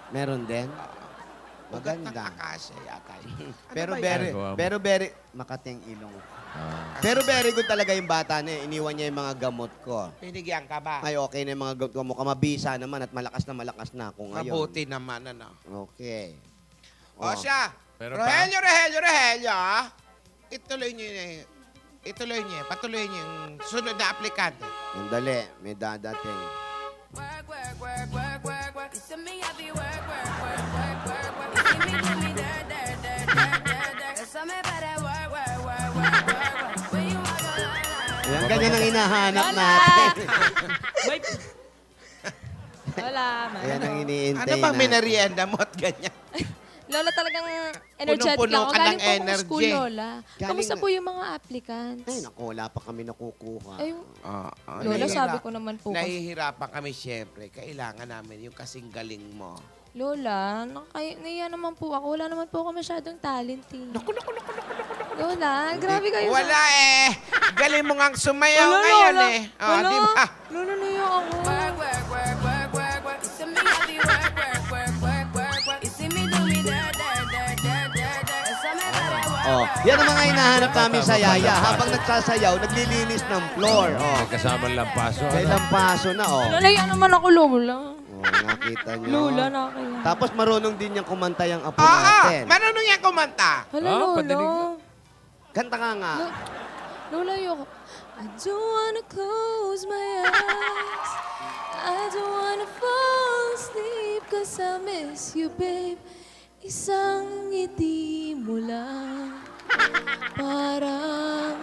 Meron din? Ugat ng Maganda. akasya yata. Pero ba yan? very, Makating ilong. Pero very good talaga yung bata na iniwan niya yung mga gamot ko. Binigyan ka ba? Ay, okay na yung mga gamot ko. Mukhang mabisa naman at malakas na ako ngayon. Mabuti naman, ano. Okay. O siya, Pero Rogelio, ah. Ituloy niyo yun. Patuloy niyo yung sunod na aplikante. Yung dali, may dadating. Work, work, work, work, work, work. You see me happy, work, work, work, work, work, work. You see me do me dirt, dirt, dirt, dirt, dirt, dirt. There's something about that work, work, work, work, work, work. When you walk on the line. Yan, ganyan ang hinahanap natin. Wala, man. Yan ang iniintay Ano bang natin. minarienda mo at ganyan? Lola, talagang energetic Punong-puno ako. ka Galing ng po ako sa school, energy. Lola. Galing Kamusta na- po yung mga applicants? Ay, naku, wala pa kami nakukuha. Ay, Oh, Lola, sabi ko naman po. Nahihirapan kami siyempre. Kailangan namin yung kasing galing mo. Lola, naiya naman po ako. Wala naman po ako masyadong talent eh. Lola, grabe kayo. Wala eh. Galing mo ngang sumayaw Wala, ngayon Lola. eh. Oh, Wala. di ba? Lola, naiya ako. Work, work, work, work, work, work. You see me happy, work, work, work, work, work, work. You see me do me dirt, dirt, dirt, dirt, dirt, dirt. There's something about that work, Oh, work, yan ang mga hinahanap namin sa Yaya. Habang nagsasayaw, naglilinis ng floor. Oh, May kasama lang paso. sa ilang paso na, oh. Lola, naiya naman ako, Lola. Oh, nakita nyo. Lola, nakakaya. Tapos marunong din niyang kumanta yung apo Oo, natin. marunong yan kumanta. Hala, Ah, Lola. padinig na. Kanta ka nga. Lola, ayoko. I don't wanna close my eyes. I don't wanna fall asleep cause I miss you, babe. Isang ngiti mo lang. Parang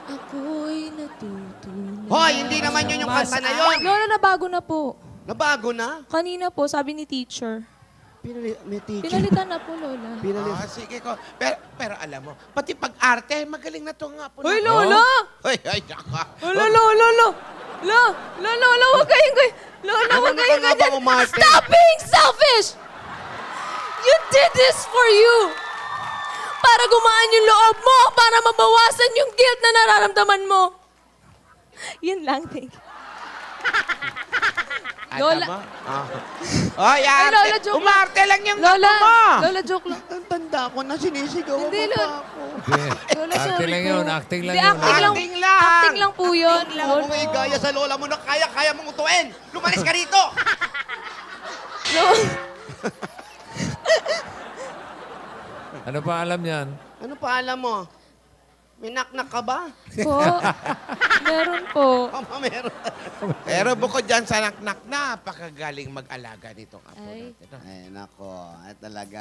ako'y natutunan. Hoy, hindi naman yun yung kanta na yun. Lola, nabago na po. Nabago na. Kanina po, sabi ni teacher. May teacher. Pinalitan na po, Lola. Ah, sige ko. Pero alam mo, pati pag-arte, magaling na to nga po. Hoy, Lola! Ay, naka. Lola, Lola, Lola! Lola, huwag kayong ganyan. Lola, huwag Ano kayong ka nga ba ganyan. umarte? Stop being selfish! You did this for you! Para gumaan yung loob mo, para mabawasan yung guilt na nararamdaman mo. Yun lang, thank you. Lola. Lola. Ay, Ay, arte. Lola, joke lang. Umarte lang yung Lola, apo mo. Lola, joke lang. Ang tanda ko na sinisigaw Hindi, mo pa Lola. ako. Lola, Acting sorry lang po. yun, acting lang Hindi, yun. acting lang. Acting lang. Acting lang po yun. Huwag mo igaya sa lola mo na kaya mong utuin. Lumalis ka rito. Lola. Ano pa alam yan? Ano pa alam mo? May knock-knock ka ba? Po. Meron po. Mama, meron. Pero bukod dyan sa naknak, napakagaling mag-alaga nitong apo Ay. natin. no? Ay, nako. Ay, talaga.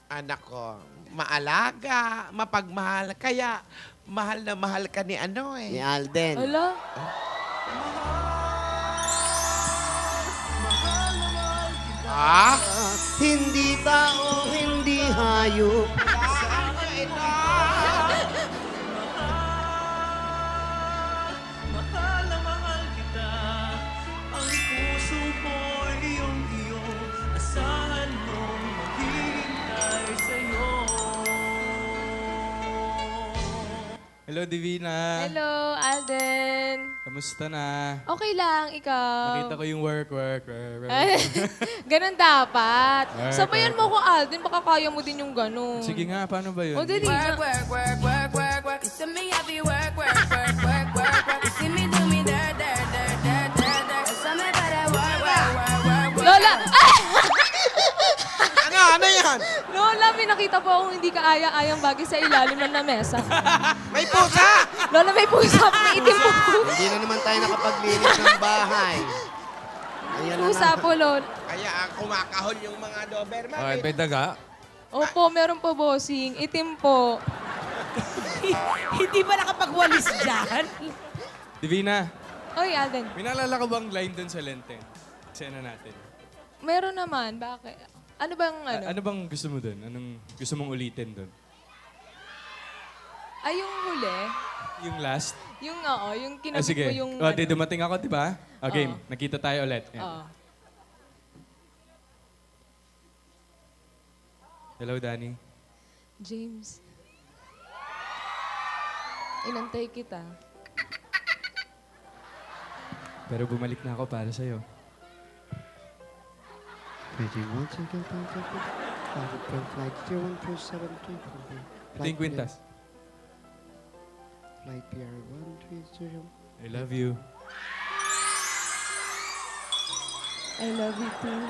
Anak ko, maalaga, mapagmahal. Kaya, mahal na mahal ka ni ano Ni eh. Alden. Hala. Ah? Hindi tao, hindi hayop. Mahal na mahal kita. Ang puso ko'y iyong-iyo. Asahan mong maghihintay sa'yo. Hello, Divina. Hello, Alden. Kamusta na? Okay lang, ikaw. Nakita ko yung work. Ay, ganun dapat. Work, Sabayan mo ko, Alden. Baka kaya mo din yung ganun. Sige nga, paano ba yun? O, dali nga. work, work, work, work, work, work. You see me happy, work, work, work, work, work, work. You see me do me dirt, dirt, dirt, dirt, dirt, dirt. There's something about that work, work, work, work, work. Lola! Ay! Ano yan? Lola, may nakita po akong hindi kaaya-ayang bagay sa ilalim ng lamesa. May pusa! Lola, may pusa. May itim po. Hindi na naman tayo nakapaglinis ng bahay. Ayan na Pusa na. po, Lola. Kaya kumakahol yung mga Doberman. Okay, may daga. Opo, meron po, bossing. Itim po. Hindi ba nakapagwalis dyan? Divina, Oy, Alden. may naalala ka bang line dun sa Lenten? Sena natin. Meron naman. Bakit? Ano bang ano? Ano bang gusto mo dun? Anong gusto mong ulitin dun? Ay, yung huli. Yung last? Yung, oo, yung kinabit Sige. ko yung... Di dumating ako, di ba? Okay, Oo. nakita tayo ulit. Ayan. Oo. Hello, Danny. James. Inantay kita. Pero bumalik na ako para sa'yo. Waiting once again, flight 0147 Ito yung kwintas. Flight PR130. I love you. I love you too.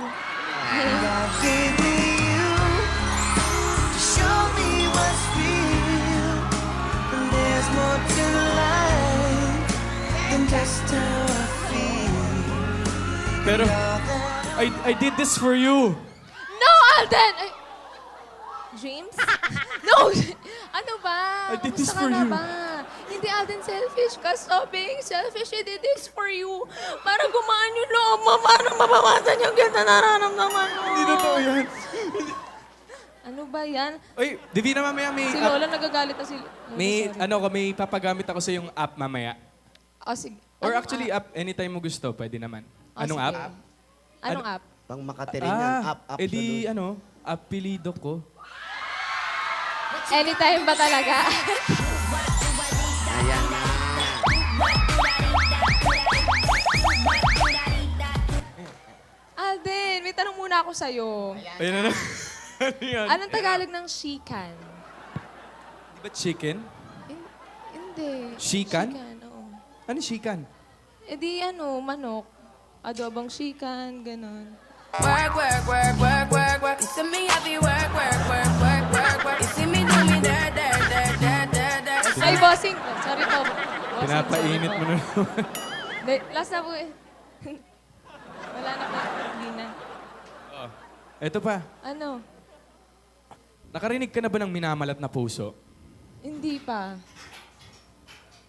Show me what's real. And there's more to life than just how I feel. Pero, I did this for you. No, Alden! Dreams? No! Ano ba? I did this Kamusta for ka na you. ba? Hindi, Alden, selfish ka. Stop being selfish. I did this for you. Para gumaan yung loob mo. Para mabawasan yung ganda nararamdaman mo. Hindi totoo yan. Ano ba yan? Uy, Divina, mamaya may... Si Lola nagagalit na si Lola. may, sorry. may papagamit ako sa yung app mamaya. Oh, sige. Or Anong actually, app anytime mo gusto, pwede naman. Oh, Anong sige. app? Anong app? Pang Makaterinan, up, edi absolute. apelido ko. Anytime ba talaga? Ayan na. Alden, may tanong muna ako sa'yo. Ayun na. Ano yan? Anong Tagalog ng shikan? Di ba chicken? Hindi. Shikan? Oo. Ano shikan? E di manok. Adobong shikan, ganon. Work, work, work, work, work, work. You see me happy work, work, work, work, work, work. You see me do me dirt, dirt, dirt, dirt, dirt, dirt. Ay, bossing. Sorry po. Bossing, Pinapainit sorry mo po. na naman. Hindi, last na po eh. Wala na po. Hindi na. Ito pa. Ano? Nakarinig ka na ba ng minamalat na puso? Hindi pa.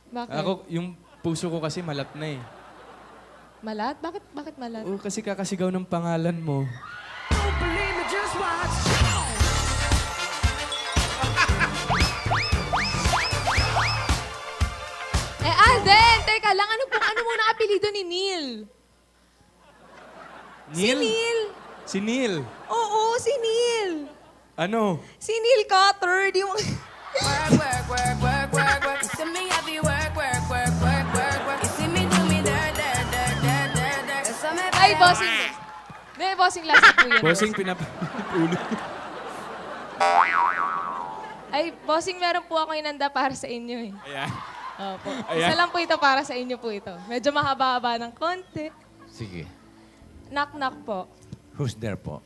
Bakit? Ako, yung puso ko kasi malat na eh. Malat? Bakit malat? Oo, kasi kakasigaw ng pangalan mo. Don't believe me, just watch. Alden! Teka lang, ano muna apelido ni Neil? Si Neil? Neil. Si Neil. Oo, si Neil. Ano? Si Neil Cotter. Di mo... Work, work, work, work, work, work. You see me happy work, work, work, work, work, work. You see me do me dirt, dirt, dirt, dirt, dirt, dirt. You see me Ay, bossing. Hindi, bossing last na po yun. Bossing, pinapaulit. Ay, bossing, meron po ako inanda para sa inyo eh. Ayan. Opo. Ayan. Isa lang po ito para sa inyo po ito. Medyo mahaba-haba ng konti. Sige. Knock-knock po. Who's there po?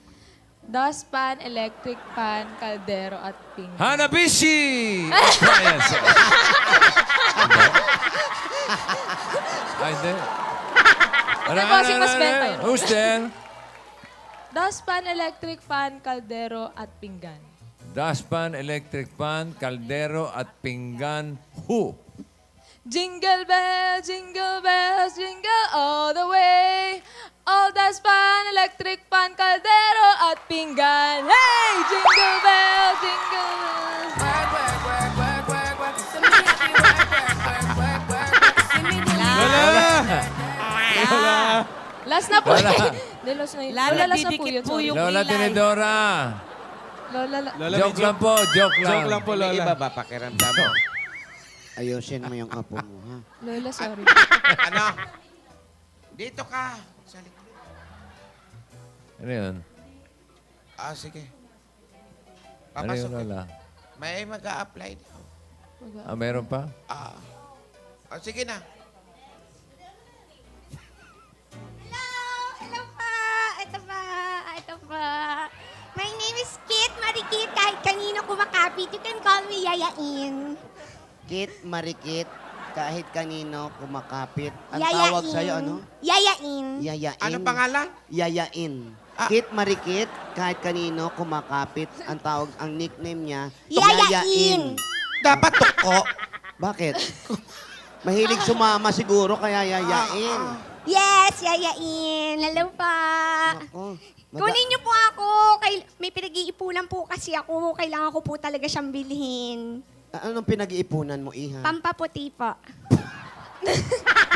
Dustpan, electric pan, kaldero, at pinggan. Hanabishi! Appliances. Ay, hindi. bossing, mas benta yun. Who's there? Dustpan, electric pan, kaldero, at pinggan. Dustpan, electric pan, kaldero, at pinggan. Who? Jingle bells, jingle all the way. All dustpan, electric pan, kaldero, at pinggan. Hey! Jingle bells, jingle bells. work, work, work, work, work, work. You see me happy work, work, work, work, work, work. You see me do me Lola! Last na po. Lola. Hindi, last na yun. Lalo Lola, last na po didikit yun. po Sorry. yung Lola kilay. Tinidora. Lola, Lola, Joke lang po, joke lang. Joke lang po, May iba Lola. ba pakiramdam mo? Ayusin mo yung apo mo, ha? Lola, sorry. Ano? Dito ka. Sa likod. Ano yun? Ah, sige. Ano yun, Papasok. Lola? May mag-a-apply daw. Ah, meron pa? Ah. Oh, sige na. Hello pa! Ito pa. My name is Kit Marikit. Kahit kanino kumakapit, you can call me Yayain. Kit, Marikit, kahit kanino kumakapit. Ang Yayain. tawag sa'yo, ano? Yayain. Yayain. Ano pangalan? Yayain. Ah. Kit, Marikit, kahit kanino kumakapit. Ang tawag, ang nickname niya, Yayain. Dapat tuko. Bakit? Mahilig sumama siguro, kaya yayain. Yes, Yayain. Hello pa. Ako, Kunin niyo po ako. May pinag-iipunan po kasi ako. Kailangan ko po talaga siyang bilhin. Anong pinag-iipunan mo, Iha? Pampaputi po.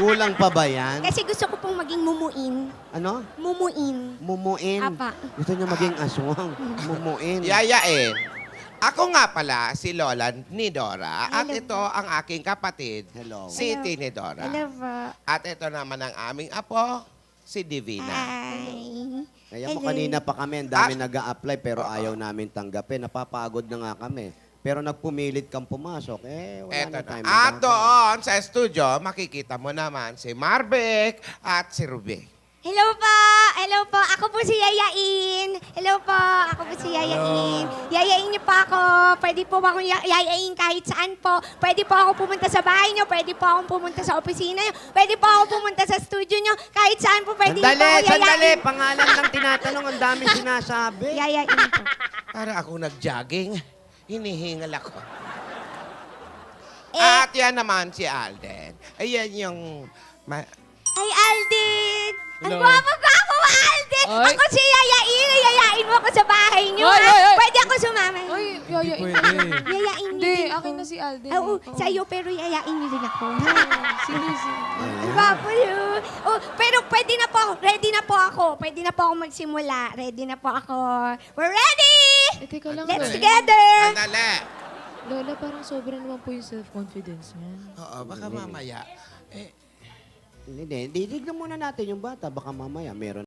Kulang pa ba yan? Kasi gusto ko pong maging mumuin. Ano? Mumuin. Mumuin. Apa. Gusto niya maging aswang. Mumuin. Yayain. Ako nga pala, si Lola ni Dora. At Hello. ito ang aking kapatid, Hello. si Hello. Tinidora. Hello po. At ito naman ang aming apo, si Divina. Hi. Kaya mo Hello. kanina pa kami, ang dami nag-a-apply pero ayaw namin tanggapin. Napapagod na nga kami. Pero nagpumilit kang pumasok, wala Eto na na. tayo At magagawa. doon sa studio, makikita mo naman si Marvic at si Ruby. Hello po! Hello po! Ako po si Yayain. Hello po! Ako po si Yayain. Yayain niyo po ako. Pwede po ba akong yayain kahit saan po. Pwede po ako pumunta sa bahay niyo. Pwede po akong pumunta sa opisina niyo. Pwede po ako pumunta sa studio niyo. Kahit saan po pwede niyo po ako yayain. Sandali! Pangalan lang tinatanong, ang dami sinasabi. Yayain po. Para ako nag-jogging, hinihingal ako. Eh. At yan naman si Alden. Ayan yung... Hi, Alden! Ang Hello. gwapo-gwapo mo, Alden! Ay. Ako si Yayain. Yayain mo ako sa bahay niyo. Ay, ha? ay, ay. Pwede ako sumama. Ay, yayain. Pwede. Yayain niyo Hindi, din ako. akin na si Alden. Oo, Oo. sa'yo, pero yayain niyo din ako. ha? Sige, sige. Ang gwapo yun. Oh, pero pwede na po ako. Ready na po ako. Pwede na po ako magsimula. Ready na po ako. We're ready! Teka lang, Let's Lola. together! Andale! Lola, parang sobra naman po yung self-confidence niya. Oo, baka mamaya. Hindi, didignan muna natin yung bata. Baka mamaya meron